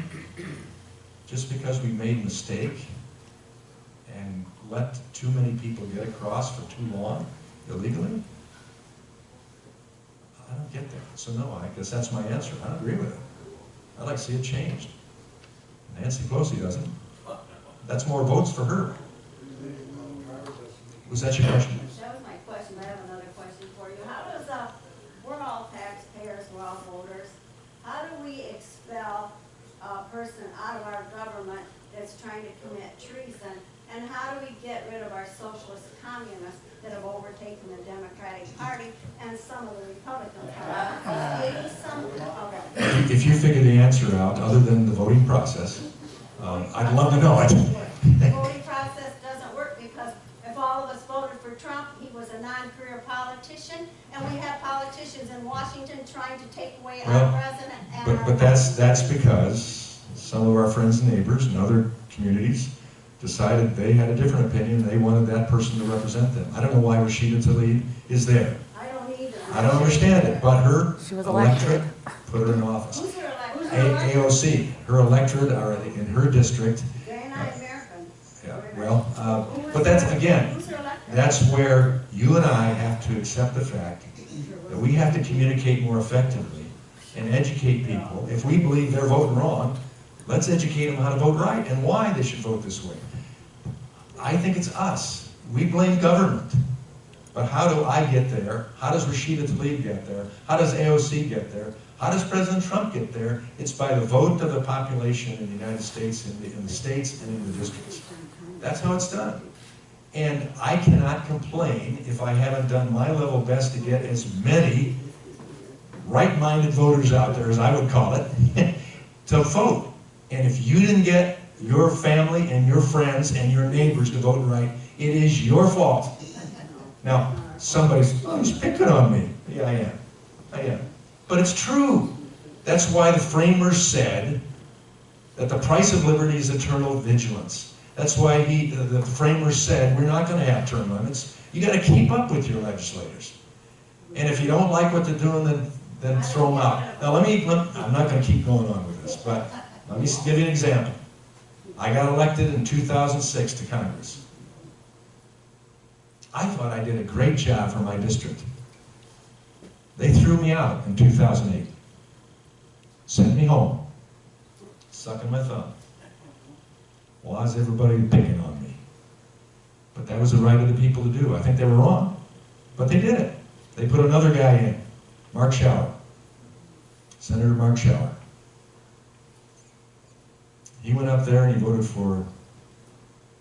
just because we made a mistake and let too many people get across for too long illegally, I don't get there. So no, I guess that's my answer. I don't agree with it. I'd like to see it changed. Nancy Pelosi doesn't. That's more votes for her. Was that your question? That was my question, but I have another question for you. How does, we're all taxpayers, we're all voters. How do we expel a person out of our government that's trying to commit treason? And how do we get rid of our socialist communists that have overtaken the Democratic Party and some of the Republican Party? Give me some, okay. If you figure the answer out, other than the voting process, I'd love to know it. The voting process doesn't work because if all of us voted for Trump, he was a non-career politician. jurisdiction, and we have politicians in Washington trying to take away Well, our president and our. But that's because some of our friends and neighbors in other communities decided they had a different opinion and they wanted that person to represent them. I don't know why Rashida Tlaib is there. I don't either. I don't understand it, but her She was electorate elected. put her in office. Who's her elected? AOC, her electorate are in her district. They're not American. Yeah, well, but that's, again, Who's her elected? that's where you and I have to accept the fact that we have to communicate more effectively and educate people. If we believe they're voting wrong, let's educate them how to vote right and why they should vote this way. I think it's us. We blame government. But how do I get there? How does Rashida Tlaib get there? How does AOC get there? How does President Trump get there? It's by the vote of the population in the United States, in the states, and in the districts. That's how it's done. And I cannot complain if I haven't done my level best to get as many right-minded voters out there, as I would call it, to vote. And if you didn't get your family and your friends and your neighbors to vote right, it is your fault. Now, somebody's picking on me. Yeah, I am. But it's true. That's why the framers said that the price of liberty is eternal vigilance. That's why the framers said we're not going to have term limits. You got to keep up with your legislators. And if you don't like what they're doing, then throw them out. Now I'm not going to keep going on with this, but let me give you an example. I got elected in 2006 to Congress. I thought I did a great job for my district. They threw me out in 2008. Sent me home, sucking my thumb. Why is everybody picking on me? But that was the right of the people to do. I think they were wrong, but they did it. They put another guy in, Mark Schauer, Senator Mark Schauer. He went up there and he voted for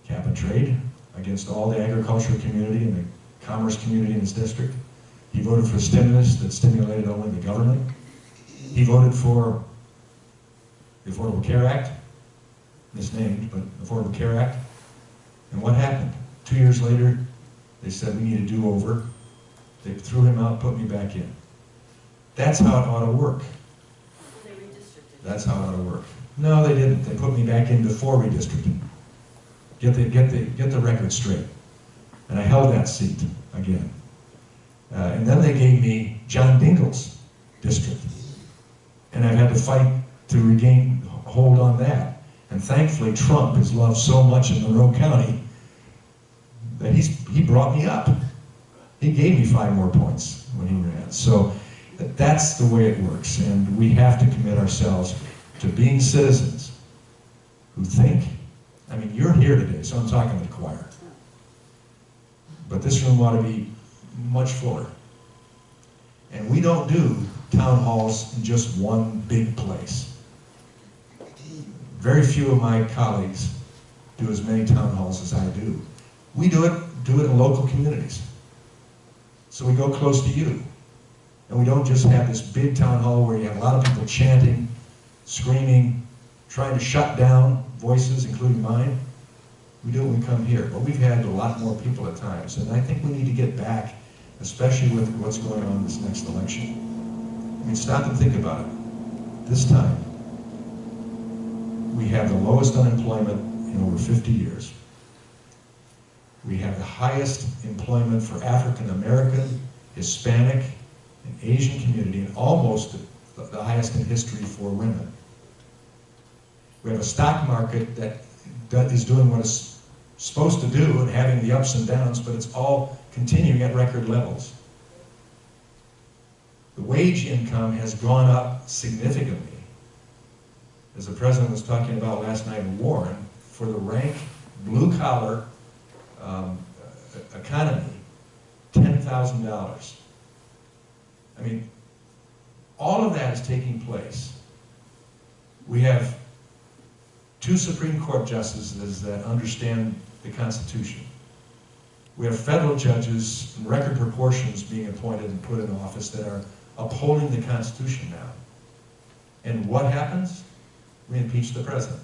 cap and trade against all the agricultural community and the commerce community in his district. He voted for stimulus that stimulated only the government. He voted for the Affordable Care Act, misnamed, but Affordable Care Act. And what happened? 2 years later, they said we need a do-over. They threw him out, put me back in. That's how it ought to work. They redistricted. That's how it ought to work. No, they didn't. They put me back in before redistricting. Get the record straight. And I held that seat again. And then they gave me John Dingell's district. And I've had to fight to regain hold on that. And thankfully, Trump is loved so much in Monroe County that he brought me up. He gave me 5 more points when he ran. So that's the way it works. And we have to commit ourselves to being citizens who think. I mean, you're here today, so I'm talking to the choir. But this room ought to be much fuller. And we don't do town halls in just one big place. Very few of my colleagues do as many town halls as I do. We do it in local communities. So we go close to you. And we don't just have this big town hall where you have a lot of people chanting, screaming, trying to shut down voices, including mine. We do it when we come here. But we've had a lot more people at times. And I think we need to get back, especially with what's going on in this next election. I mean, stop and think about it. This time, we have the lowest unemployment in over 50 years. We have the highest employment for African American, Hispanic, and Asian community, and almost the highest in history for women. We have a stock market that is doing what it's supposed to do and having the ups and downs, but it's all continuing at record levels. The wage income has gone up significantly. As the president was talking about last night in Warren, for the rank blue-collar economy, $10,000. I mean, all of that is taking place. We have 2 Supreme Court justices that understand the Constitution. We have federal judges in record proportions being appointed and put in office that are upholding the Constitution now. And what happens? We impeach the president.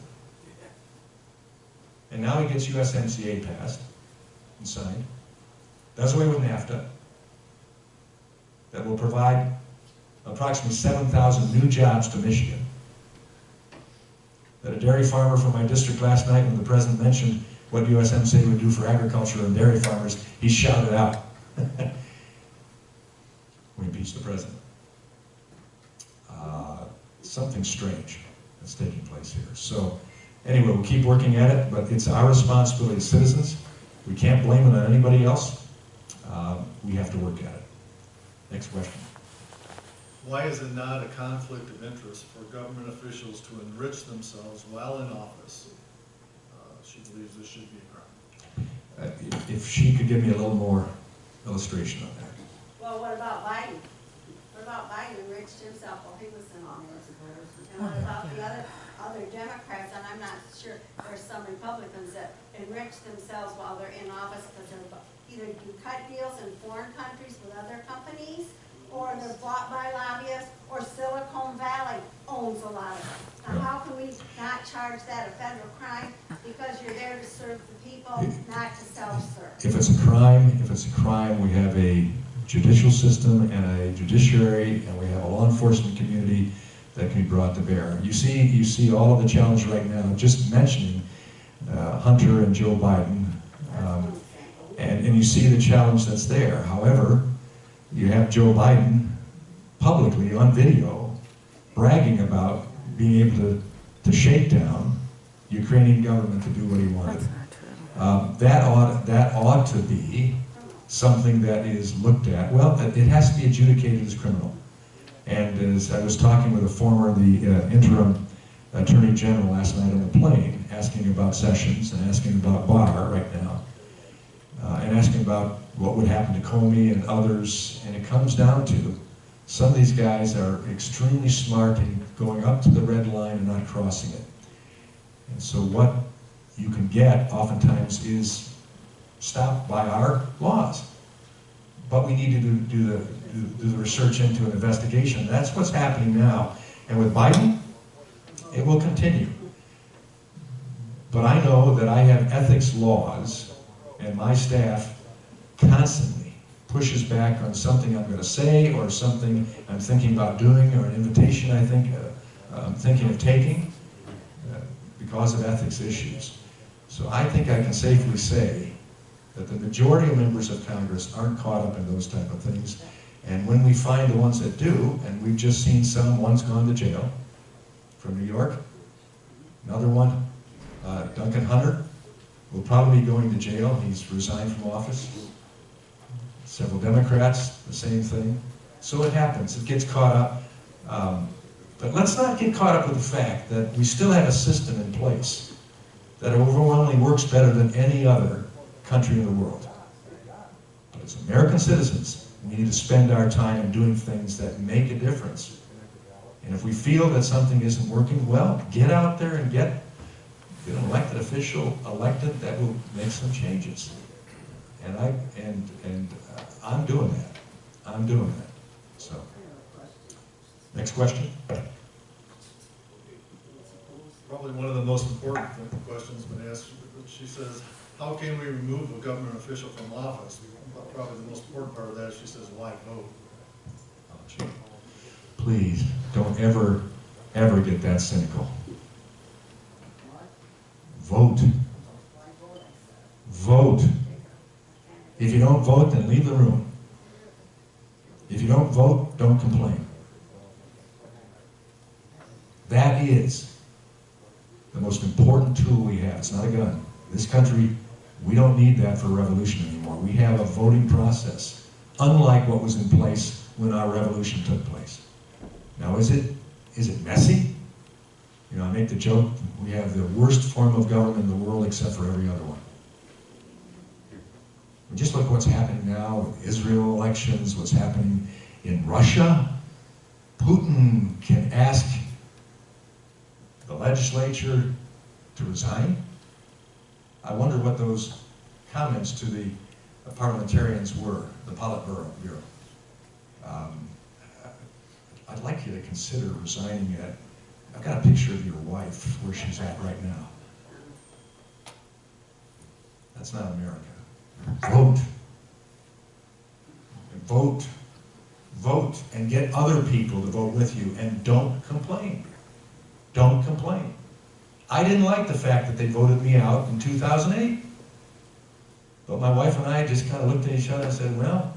And now he gets USMCA passed and signed. Does away with NAFTA. that will provide approximately 7,000 new jobs to Michigan. That a dairy farmer from my district last night, when the president mentioned what USMCA would do for agriculture and dairy farmers, he shouted out when he impeached the president. Something strange that's taking place here. So anyway, we'll keep working at it, but it's our responsibility as citizens. We can't blame it on anybody else. We have to work at it. Next question. Why is it not a conflict of interest for government officials to enrich themselves while in office? She believes this should be a crime. If she could give me a little more illustration on that. Well, what about Biden? What about Biden enriched himself while he was in office? And what about the other Democrats, and I'm not sure, there's some Republicans that enrich themselves while they're in office because they're either do cut deals in foreign countries with other companies, or they're bought by lobbyists, or Silicon Valley owns a lot of them. Now, how can we not charge that a federal crime? Because you're there to serve the people, not to self-serve. If it's a crime, we have a judicial system and a judiciary, and we have a law enforcement community that can be brought to bear. You see all of the challenge right now, just mentioning Hunter and Joe Biden, and you see the challenge that's there. However, you have Joe Biden publicly on video bragging about being able to shake down the Ukrainian government to do what he wanted. That ought to be something that is looked at. Well, it has to be adjudicated as criminal. And as I was talking with the interim Attorney General last night on the plane, asking about Sessions and asking about Barr right now, and asking about what would happen to Comey and others, and it comes down to some of these guys are extremely smart in going up to the red line and not crossing it. And so what you can get oftentimes is stopped by our laws. But we need to do the research into an investigation. That's what's happening now. And with Biden, it will continue. But I know that I have ethics laws, and my staff constantly pushes back on something I'm going to say, or something I'm thinking about doing, or an invitation I'm thinking of taking, because of ethics issues. So I think I can safely say that the majority of members of Congress aren't caught up in those type of things. And when we find the ones that do, and we've just seen one's gone to jail from New York, another one, Duncan Hunter, will probably be going to jail. He's resigned from office. Several Democrats, the same thing. So it happens, it gets caught up. But let's not get caught up with the fact that we still have a system in place that overwhelmingly works better than any other country in the world. But as American citizens, we need to spend our time in doing things that make a difference. And if we feel that something isn't working, well, get out there and get an elected official elected that will make some changes. And I'm doing that. I'm doing that. So, next question. Probably one of the most important questions been asked. She says, how can we remove a government official from office? Probably the most important part of that is she says, why vote? Oh, gee. Please, don't ever get that cynical. Vote. Vote. If you don't vote, then leave the room. If you don't vote, don't complain. That is the most important tool we have. It's not a gun. In this country, we don't need that for a revolution anymore. We have a voting process, unlike what was in place when our revolution took place. Now, is it messy? You know, I make the joke, we have the worst form of government in the world except for every other one. And just look at what's happening now with Israel elections, what's happening in Russia. Putin can ask the legislature to resign. I wonder what those comments to the parliamentarians were, the Politburo. I'd like you to consider resigning at, I've got a picture of your wife where she's at right now. That's not America. Vote. Vote. vote and get other people to vote with you, and don't complain. Don't complain. I didn't like the fact that they voted me out in 2008. But my wife and I just kind of looked at each other and said, well,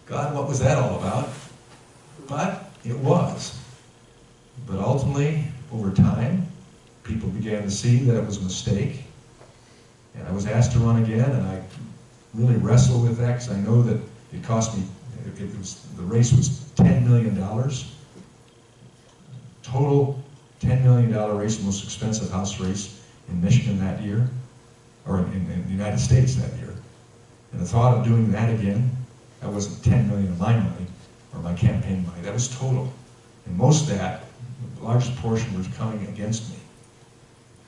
God, what was that all about? But it was. But ultimately, over time, people began to see that it was a mistake. And I was asked to run again, and I really wrestled with that because I know that it cost me, the race was $10 million. Total $10 million race, the most expensive House race in Michigan that year, or in the United States that year. And the thought of doing that again, that wasn't $10 million of my money, or my campaign money, that was total. And most of that, the largest portion was coming against me.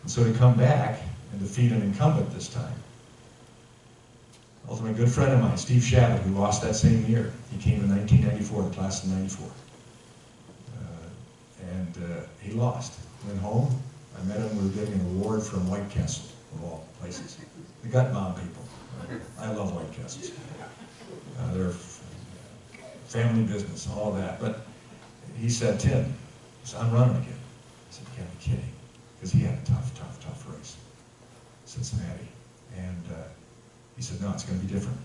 And so to come back and defeat an incumbent this time, ultimately a good friend of mine, Steve Shabbat, who lost that same year, he came in 1994, the class of 94. He lost. Went home, I met him, we were getting an award from White Castle, of all places. The gut bomb people. I love White Castles. They're family business, all that. But he said, Tim, I'm running again. I said, you can't be kidding. Because he had a tough race, Cincinnati. And he said, no, it's going to be different.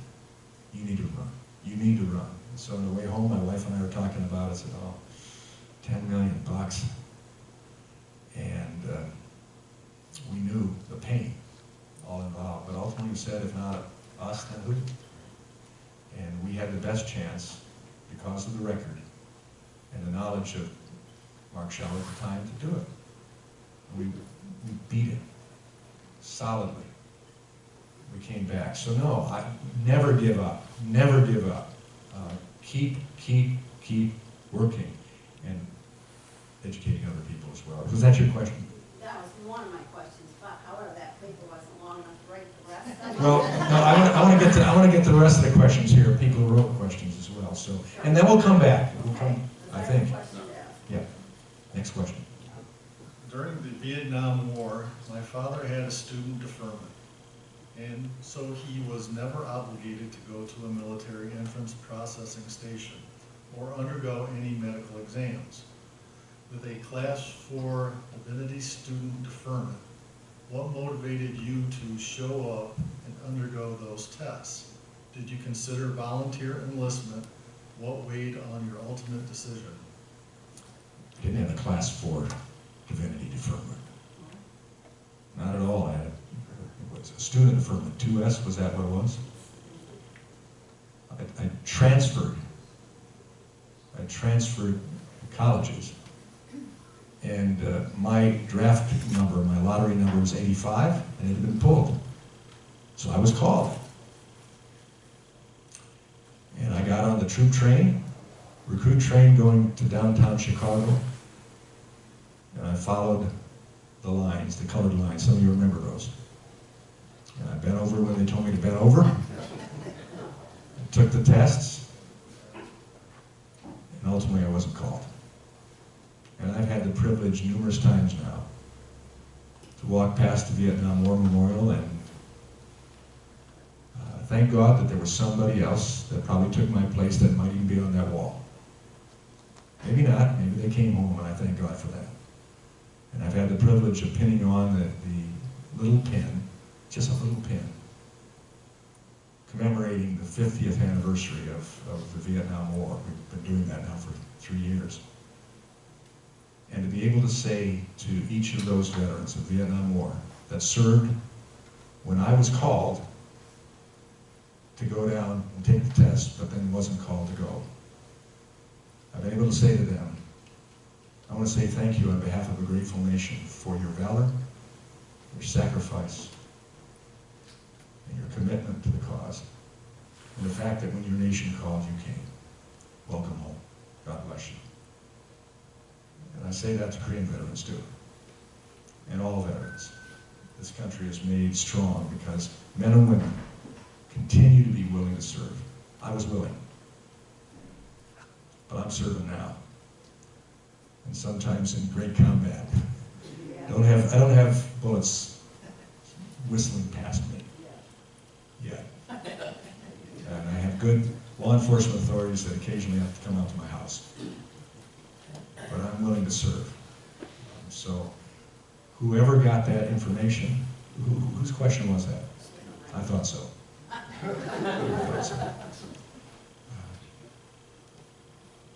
You need to run. You need to run. So on the way home, my wife and I were talking about it. I said, oh, $10 million. And we knew the pain all involved. But ultimately we said, if not us, then who? And we had the best chance because of the record and the knowledge of Mark Scheller at the time to do it. We beat it solidly. We came back. So no, I never give up. Never give up. Keep working and educating other people as well. Was that your question? That was one of my questions, but however, that paper wasn't long enough to write the rest of it. Well, no, I want to get to the rest of the questions here. People who wrote questions as well. So, and then we'll come back. We'll come, I think. Yeah. Next question. During the Vietnam War, my father had a student deferment, and so he was never obligated to go to a military entrance processing station or undergo any medical exams. With a Class 4 divinity student deferment, what motivated you to show up and undergo those tests? Did you consider volunteer enlistment? What weighed on your ultimate decision? I didn't have a Class 4 divinity deferment. Not at all. It was a student deferment. 2S, was that what it was? I transferred colleges. And my draft number, my lottery number was 85, and it had been pulled. So I was called. And I got on the troop train, recruit train going to downtown Chicago. And I followed the lines, the colored lines. Some of you remember those. And I bent over when they told me to bend over. I took the tests. And ultimately I wasn't called. And I've had the privilege numerous times now to walk past the Vietnam War Memorial and thank God that there was somebody else that probably took my place that might even be on that wall. Maybe not, maybe they came home, and I thank God for that. And I've had the privilege of pinning on the little pin, just a little pin, commemorating the 50th anniversary of the Vietnam War. We've been doing that now for 3 years. And to be able to say to each of those veterans of the Vietnam War that served when I was called to go down and take the test, but then wasn't called to go, I've been able to say to them, I want to say thank you on behalf of a grateful nation for your valor, your sacrifice, and your commitment to the cause, and the fact that when your nation called, you came. Welcome home. God bless you. And I say that to Korean veterans too, and all veterans. This country is made strong because men and women continue to be willing to serve. I was willing, but I'm serving now, and sometimes in great combat. I don't have bullets whistling past me yet, and I have good law enforcement authorities that occasionally have to come out to my house. But I'm willing to serve. So whoever got that information, whose question was that? I thought so.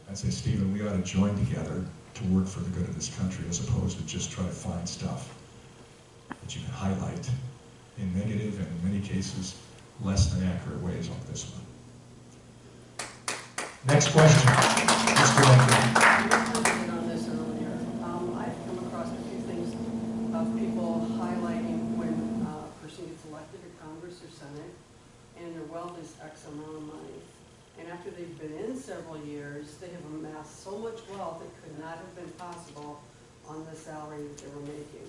I'd say, Stephen, we ought to join together to work for the good of this country as opposed to just try to find stuff that you can highlight in negative and in many cases less than accurate ways like this one. Next question. Mr. Lincoln. On this earlier, I've come across a few things of people highlighting when a person gets elected to Congress or Senate and their wealth is X amount of money. And after they've been in several years, they have amassed so much wealth it could not have been possible on the salary that they were making.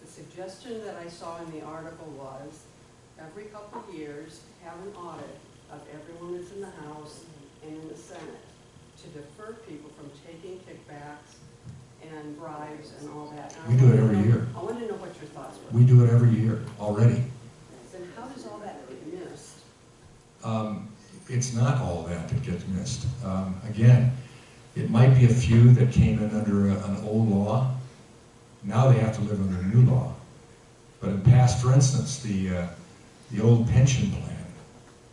The suggestion that I saw in the article was every couple of years have an audit of everyone that's in the House and in the Senate to defer people from taking kickbacks and bribes and all that. And We do it every year. I want to know what your thoughts were. We do it every year already. Then how does all that get missed? It's not all that gets missed. Again, it might be a few that came in under an old law. Now they have to live under a new law. But in past, for instance, the old pension plan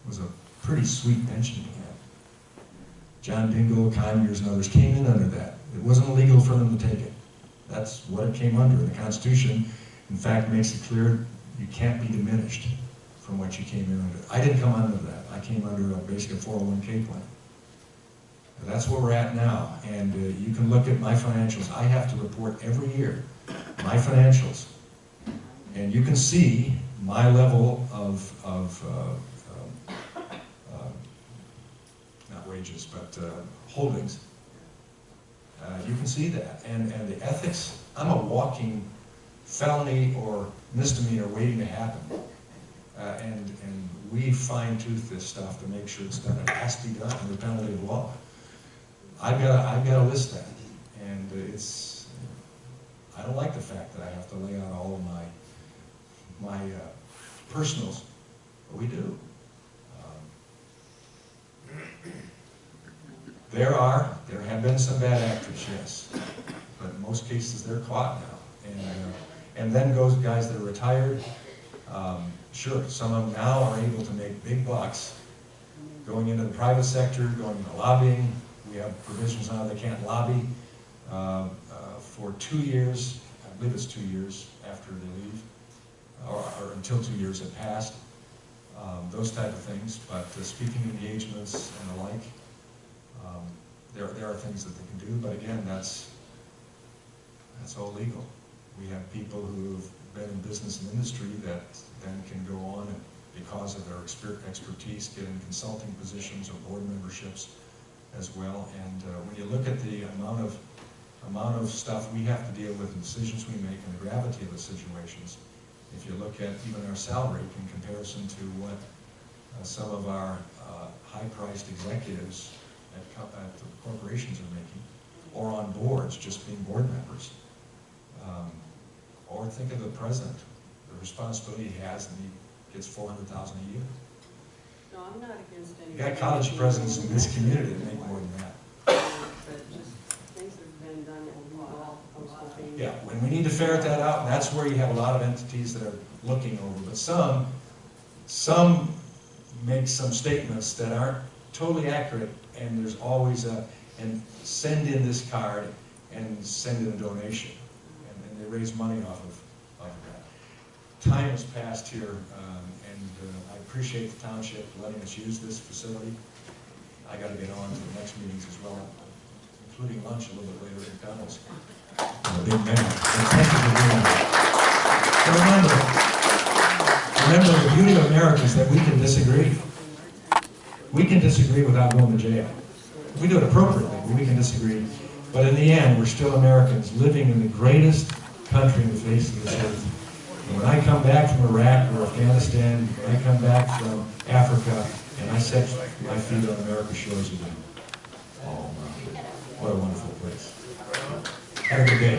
was a pretty sweet pension plan. John Dingell, Conyers, and others came in under that. It wasn't illegal for them to take it. That's what it came under. The Constitution, in fact, makes it clear you can't be diminished from what you came in under. I didn't come under that. I came under basically a 401k plan. And that's where we're at now. And you can look at my financials. I have to report every year my financials. And you can see my level of not wages, but holdings. You can see that. And the ethics, I'm a walking felony or misdemeanor waiting to happen. And we fine-tooth this stuff to make sure it's done. It has to be done under penalty of law. I've got to list that. And I don't like the fact that I have to lay out all of my personals, but we do. There have been some bad actors, yes, but in most cases they're caught now. And then goes guys that are retired. Sure, some of them now are able to make big bucks going into the private sector, going into lobbying. We have provisions now they can't lobby for 2 years. I believe it's 2 years after they leave, or until 2 years have passed. Those type of things. But speaking engagements and the like, there are things that they can do. But again, that's all legal. We have people who've been in business and industry that then can go on and, because of their expertise, get in consulting positions or board memberships as well. And when you look at the amount of stuff we have to deal with, and decisions we make, and the gravity of the situations, if you look at even our salary in comparison to what some of our high-priced executives at the corporations are making, or on boards, just being board members. Or think of the president, the responsibility he has, and he gets $400,000 a year. No, I'm not against any. You got college presidents in this community that make more than that. But just things that have been done illegal, hoping. Yeah, when we need to ferret that out, and that's where you have a lot of entities that are looking over. But some make some statements that aren't totally accurate, and there's always and send in this card and send in a donation. And they raise money off of that. Time has passed here, and I appreciate the township letting us use this facility. I got to get on to the next meetings as well, including lunch a little bit later at McDonald's. I'm a big man. And thank you for doing that. Remember, the beauty of America is that we can disagree. We can disagree without going to jail. If we do it appropriately, we can disagree. But in the end, we're still Americans living in the greatest country in the face of this earth. And when I come back from Iraq or Afghanistan, when I come back from Africa, and I set my feet on America's shores again, oh, what a wonderful place. Have a good day.